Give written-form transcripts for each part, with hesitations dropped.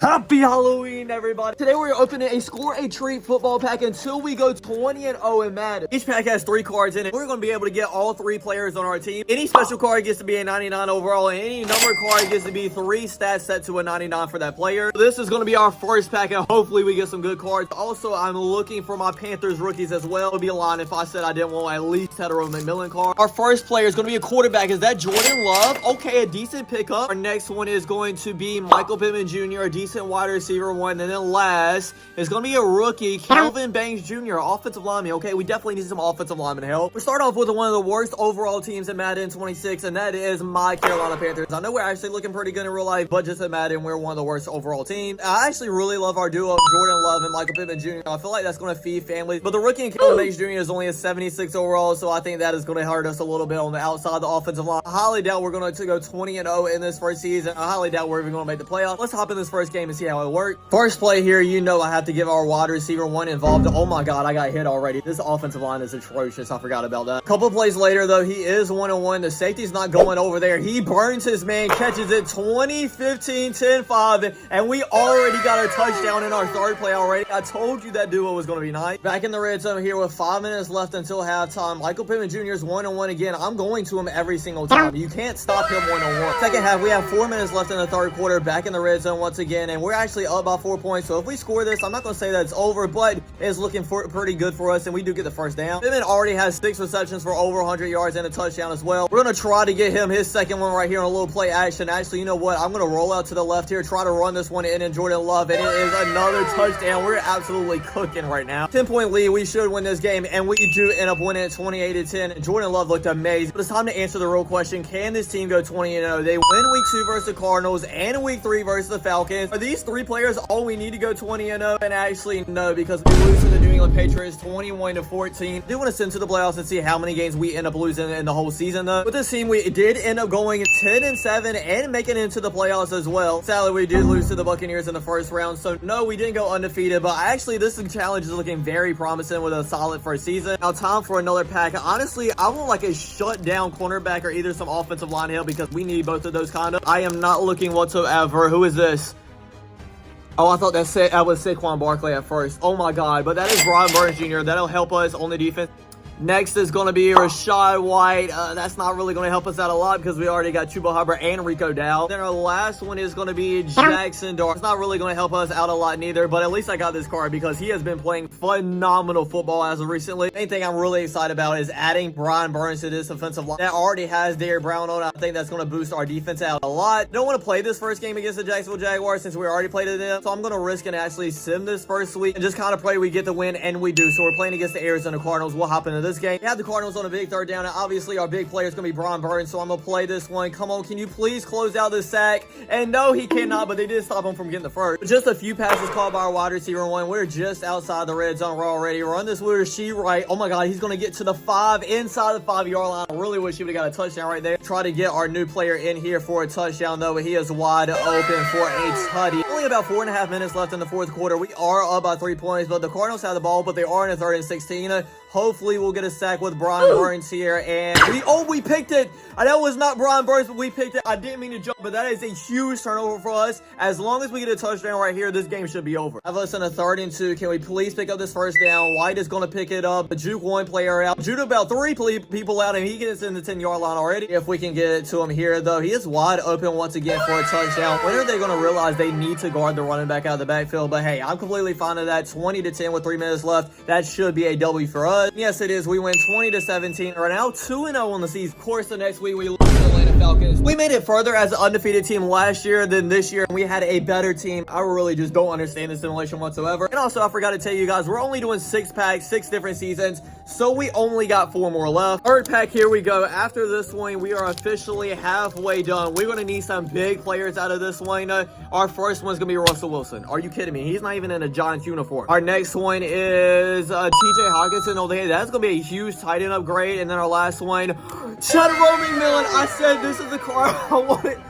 Happy Halloween, everybody. Today we're opening a Score a Treat football pack until we go 20-0 in Madden. Each pack has 3 cards in it. We're going to be able to get all 3 players on our team. Any special card gets to be a 99 overall, and any number card gets to be 3 stats set to a 99 for that player. This is going to be our first pack, and hopefully we get some good cards. Also, I'm looking for my Panthers rookies as well. It would be a lie if I said I didn't want at least Tedero McMillan card. Our first player is going to be a quarterback. Is that Jordan Love? Okay, a decent pickup. Our next one is going to be Michael Pittman Jr., a decent wide receiver one. And then last is going to be a rookie, Kelvin Banks Jr., offensive lineman. Okay, we definitely need some offensive lineman help. We start off with one of the worst overall teams in Madden 26, and that is my Carolina Panthers. I know we're actually looking pretty good in real life, but just in Madden, we're one of the worst overall teams. I actually really love our duo, Jordan Love and Michael Pittman Jr. I feel like that's going to feed families, but the rookie and Kelvin Banks Jr. is only a 76 overall, so I think that is going to hurt us a little bit on the outside of the offensive line. I highly doubt we're going to go 20-0 in this first season. I highly doubt we're even going to make the playoffs. Let's hop in this first game and see how it works. First play here, you know I have to give our wide receiver one involved. Oh my god, I got hit already. This offensive line is atrocious. I forgot about that. A couple plays later, though, he is 1-on-1. The safety's not going over there. He burns his man, catches it 20-15, 10-5, and we already got a touchdown in our third play already. I told you that duo was going to be nice. Back in the red zone here with 5 minutes left until halftime. Michael Pittman Jr. is 1-on-1 again. I'm going to him every single time. You can't stop him 1-on-1. Second half, we have 4 minutes left in the third quarter. Back in the red zone once again, and we're actually up by 4 points. So if we score this, I'm not going to say that it's over, but it's looking pretty good for us, and we do get the first down. Pittman already has 6 receptions for over 100 yards and a touchdown as well. We're going to try to get him his second one right here on a little play action. Actually, you know what? I'm going to roll out to the left here, try to run this one in Jordan Love, and it is another touchdown. We're absolutely cooking right now. 10-point lead. We should win this game, and we do end up winning it 28-10. Jordan Love looked amazing. But it's time to answer the real question. Can this team go 20-0? They win week 2 versus the Cardinals and week 3 versus the Falcons. Are these 3 players all we need to go 20-0? And actually, no, because we lose to the New England Patriots 21-14. I do want to send to the playoffs and see how many games we end up losing in the whole season, though. With this team, we did end up going 10-7 and making it into the playoffs as well. Sadly, we did lose to the Buccaneers in the first round, so no, we didn't go undefeated, but actually, this challenge is looking very promising with a solid first season. Now, time for another pack. Honestly, I want like a shutdown cornerback or either some offensive line help because we need both of those kind of. I am not looking whatsoever. Who is this? Oh, I thought that was Saquon Barkley at first. Oh my god, but that is Brian Burns Jr. That'll help us on the defense. Next is going to be Rachaad White. That's not really going to help us out a lot because we already got Chuba Hubbard and Rico Dowd. Then our last one is going to be Jackson Dart. It's not really going to help us out a lot neither, but at least I got this card because he has been playing phenomenal football as of recently. The main thing I'm really excited about is adding Brian Burns to this offensive line. That already has Derrick Brown on. I think that's going to boost our defense out a lot. Don't want to play this first game against the Jacksonville Jaguars since we already played it in. So I'm going to risk and actually sim this first week and just kind of pray we get the win, and we do. So we're playing against the Arizona Cardinals. We'll hop into this game. We have the Cardinals on a big third down, and obviously our big player is going to be Brian Burns, so I'm going to play this one. Come on, can you please close out this sack? And no, he cannot, but they did stop him from getting the first. Just a few passes called by our wide receiver one. We're just outside the red zone. We're already run this with Rasheed Wright. Oh my god, he's going to get to the 5 inside the 5-yard line. I really wish he would have got a touchdown right there. Try to get our new player in here for a touchdown, though, but he is wide open for a tutty. Only about 4.5 minutes left in the fourth quarter. We are up by 3 points, but the Cardinals have the ball, but they are in a 3rd and 16. Hopefully, we'll get a sack with Brian Burns here, and we picked it. I know it was not Brian Burns, but we picked it. I didn't mean to jump, but that is a huge turnover for us. As long as we get a touchdown right here, this game should be over. Have us in a 3rd and 2. Can we please pick up this first down? White is going to pick it up. Juke one player out. Juke about 3 people out, and he gets in the 10-yard line already. If we can get it to him here, though, he is wide open once again for a touchdown. When are they going to realize they need to guard the running back out of the backfield? But hey, I'm completely fine with that. 20-10 with 3 minutes left. That should be a W for us. Yes, it is. We win 20-17. We're now 2-0 on the season. Of course, the next week we lose to the Atlanta Falcons. We made it further as an undefeated team last year than this year. We had a better team. I really just don't understand this simulation whatsoever. And also, I forgot to tell you guys, we're only doing 6 packs, 6 different seasons, so we only got 4 more left. Third pack, here we go. After this one, we are officially halfway done. We're going to need some big players out of this one. Our first one's going to be Russell Wilson. Are you kidding me? He's not even in a Giants uniform. Our next one is TJ Hockenson. Oh, that's going to be a huge tight end upgrade. And then our last one, Tedero McMillan. I said this is the car I wanted.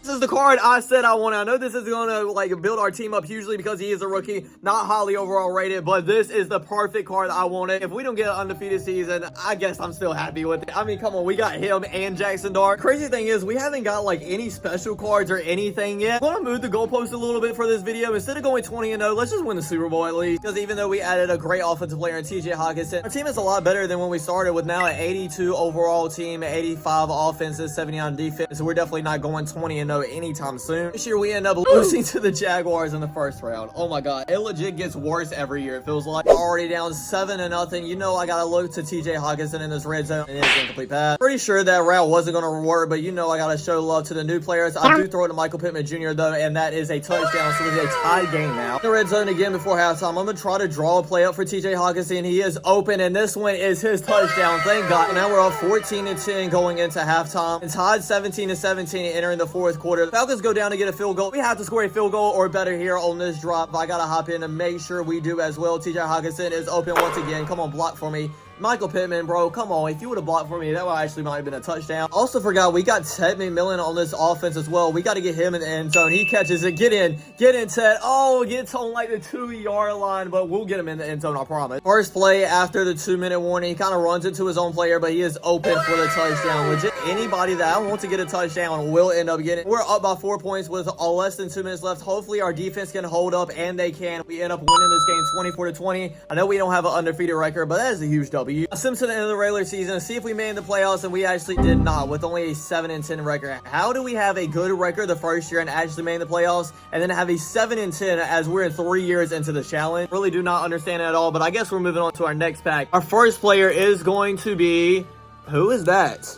This is the card I said I wanted. I know this is gonna like build our team up hugely because he is a rookie, not highly overall rated, but this is the perfect card I wanted. If we don't get an undefeated season, I guess I'm still happy with it. I mean, come on, we got him and Jackson Dart. Crazy thing is, we haven't got like any special cards or anything yet. I'm gonna move the goalpost a little bit for this video. Instead of going 20-0, let's just win the Super Bowl at least. Because even though we added a great offensive player in TJ Hockenson, our team is a lot better than when we started with now an 82 overall team, 85 offenses, 79 defense. So we're definitely not going 20-0 anytime soon. This year we end up losing to the Jaguars in the first round. Oh my god, it legit gets worse every year. It feels like we're already down 7-0. You know I gotta look to TJ Hockenson in this red zone, and it's incomplete pass. Pretty sure that route wasn't gonna work, but you know I gotta show love to the new players. I do throw it to Michael Pittman Jr. though, and that is a touchdown, so it's a tie game now. The red zone again before halftime. I'm gonna try to draw a play up for TJ Hockenson. He is open, and this one is his touchdown. Thank God. Now we're up 14-10 going into halftime, and tied 17-17 entering the fourth quarter. The Falcons go down to get a field goal. We have to score a field goal or better here on this drop. But I gotta hop in and make sure we do as well. TJ Hockenson is open once again. Come on, block for me. Michael Pittman, bro, come on. If you would have blocked for me, that would actually might have been a touchdown. Also forgot, we got Ted McMillan on this offense as well. We got to get him in the end zone. He catches it. Get in, Ted. Oh, gets on like the 2-yard line, but we'll get him in the end zone, I promise. First play after the 2-minute warning. He kind of runs into his own player, but he is open for the touchdown. Legit, anybody that I want to get a touchdown will end up getting it. We're up by 4 points with less than 2 minutes left. Hopefully, our defense can hold up, and they can. We end up winning this game 24-20. I know we don't have an undefeated record, but that is a huge W. Simpson to the end of the regular season, see if we made the playoffs, and we actually did not with only a 7-10 record. How do we have a good record the first year and actually made the playoffs, and then have a 7-10 as we're in 3 years into the challenge? Really do not understand it at all, but I guess we're moving on to our next pack. Our first player is going to be, who is that?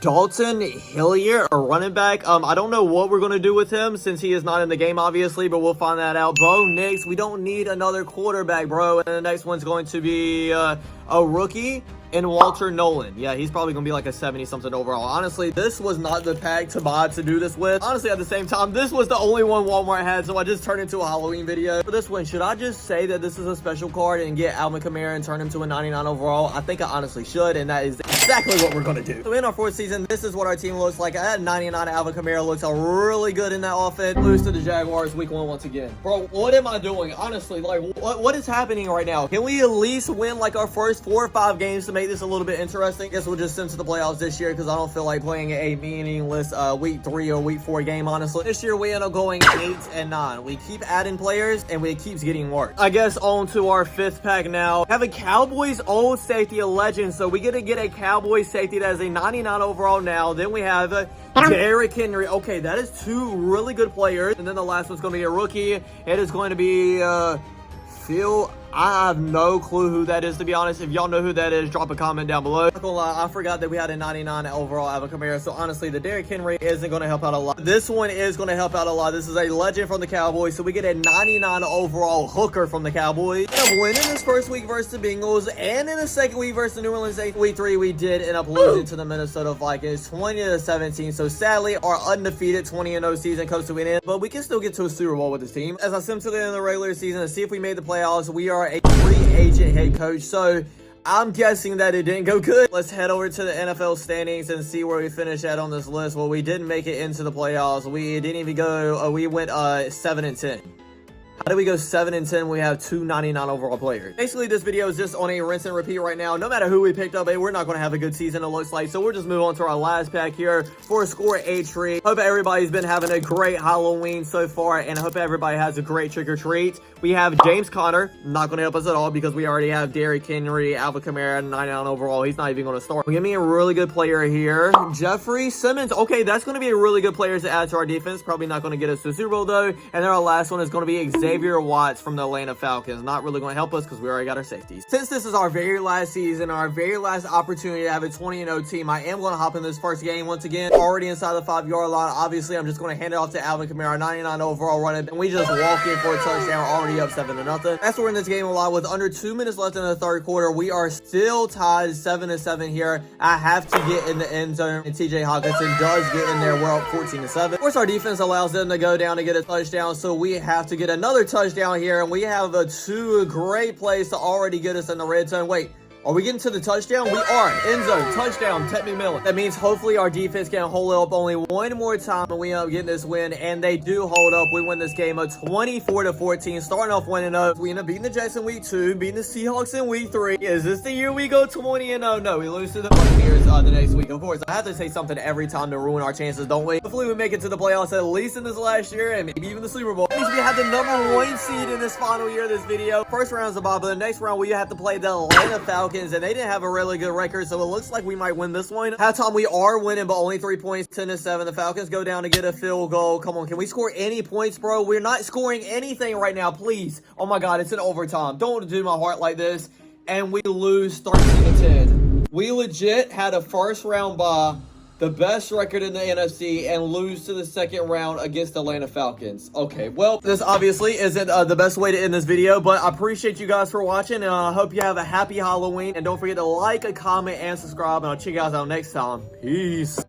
Dalton Hilliard, a running back. I don't know what we're going to do with him since he is not in the game, obviously, but we'll find that out. Bo Nix, we don't need another quarterback, bro. And the next one's going to be a rookie. And Walter Nolan. Yeah, he's probably going to be like a 70-something overall. Honestly, this was not the pack to buy to do this with. Honestly, at the same time, this was the only one Walmart had, so I just turned into a Halloween video. For this one, should I just say that this is a special card and get Alvin Kamara and turn him to a 99 overall? I think I honestly should, and that is exactly what we're going to do. So in our fourth season, this is what our team looks like. At 99, Alvin Kamara looks really good in that offense. Lose to the Jaguars week 1 once again. Bro, what am I doing? Honestly, like, what is happening right now? Can we at least win like our first 4 or 5 games to make this a little bit interesting? Guess we'll just send to the playoffs this year because I don't feel like playing a meaningless week 3 or week 4 game, honestly. This year we end up going 8-9. We keep adding players and it keeps getting worse. I guess on to our 5th pack now. Have a Cowboys old safety, a legend. So we get to get a Cowboys safety that is a 99 overall now. Then we have Derrick Henry. Okay, that is 2 really good players. And then the last one's going to be a rookie. It is going to be Phil. I have no clue who that is, to be honest. If y'all know who that is, drop a comment down below. Not gonna lie, I forgot that we had a 99 overall Alvin Kamara. So honestly, the Derrick Henry isn't going to help out a lot. This one is going to help out a lot. This is a legend from the Cowboys. So we get a 99 overall hooker from the Cowboys. We end up winning this first week versus the Bengals. And in the second week versus the New Orleans Saints. Week 3, we did end up losing to the Minnesota Vikings 20-17. So sadly, our undefeated 20-0 season comes to an end. But we can still get to a Super Bowl with this team. As I sim to the end of the regular season to see if we made the playoffs, we are a free agent head coach, so I'm guessing that it didn't go good. Let's head over to the NFL standings and see where we finish at on this list. Well, we didn't make it into the playoffs. We didn't even go, we went 7-10. How do we go 7-10? We have 2 99 overall players. Basically, this video is just on a rinse and repeat right now. No matter who we picked up, we're not going to have a good season, it looks like. So we'll just move on to our last pack here for a score 8 treat. Hope everybody's been having a great Halloween so far, and I hope everybody has a great trick or treat. We have James Conner, not going to help us at all because we already have Derrick Henry, Alvin Kamara, 99 overall. He's not even going to start. Give me a really good player here. Jeffrey Simmons. Okay, that's going to be a really good player to add to our defense. Probably not going to get us to the Super Bowl, though. And then our last one is going to be Xavier Watts from the Atlanta Falcons. Not really going to help us because we already got our safeties. Since this is our very last season, our very last opportunity to have a 20-0 team, I am going to hop in this first game once again. Already inside the 5-yard line. Obviously, I'm just going to hand it off to Alvin Kamara, 99 overall running, and we just walk in for a touchdown. We're already up 7-0. As we're in this game a lot with under 2 minutes left in the third quarter, we are still tied 7-7 here. I have to get in the end zone, and TJ Hockenson does get in there. We're up 14-7. Of course, our defense allows them to go down to get a touchdown, so we have to get another touchdown here, and we have 2 great plays to already get us in the red zone. Wait, Are we getting to the touchdown? We are. End zone, touchdown, Ted McMillan. That means hopefully our defense can hold it up only one more time and we end up getting this win. And they do hold up. We win this game of 24-14. Starting off 1-0. We end up beating the Jets in week 2, beating the Seahawks in week 3. Is this the year we go 20-0? No, we lose to the Buccaneers the next week. Of course, I have to say something every time to ruin our chances, don't we? Hopefully we make it to the playoffs at least in this last year and maybe even the Super Bowl. That means we have the #1 seed in this final year of this video. First round's the bye, but the next round we have to play the Atlanta Falcons. And they didn't have a really good record, so it looks like we might win this one. Halftime, we are winning, but only 3 points, 10-7. The Falcons go down to get a field goal. Come on, can we score any points, bro? We're not scoring anything right now, please. Oh my God, it's in overtime. Don't do my heart like this. And we lose 13-10. We legit had a first round bye, the best record in the NFC, and lose to the second round against the Atlanta Falcons. Okay, well, this obviously isn't the best way to end this video, but I appreciate you guys for watching, and I hope you have a happy Halloween. And don't forget to like, comment, and subscribe, and I'll check you guys out next time. Peace.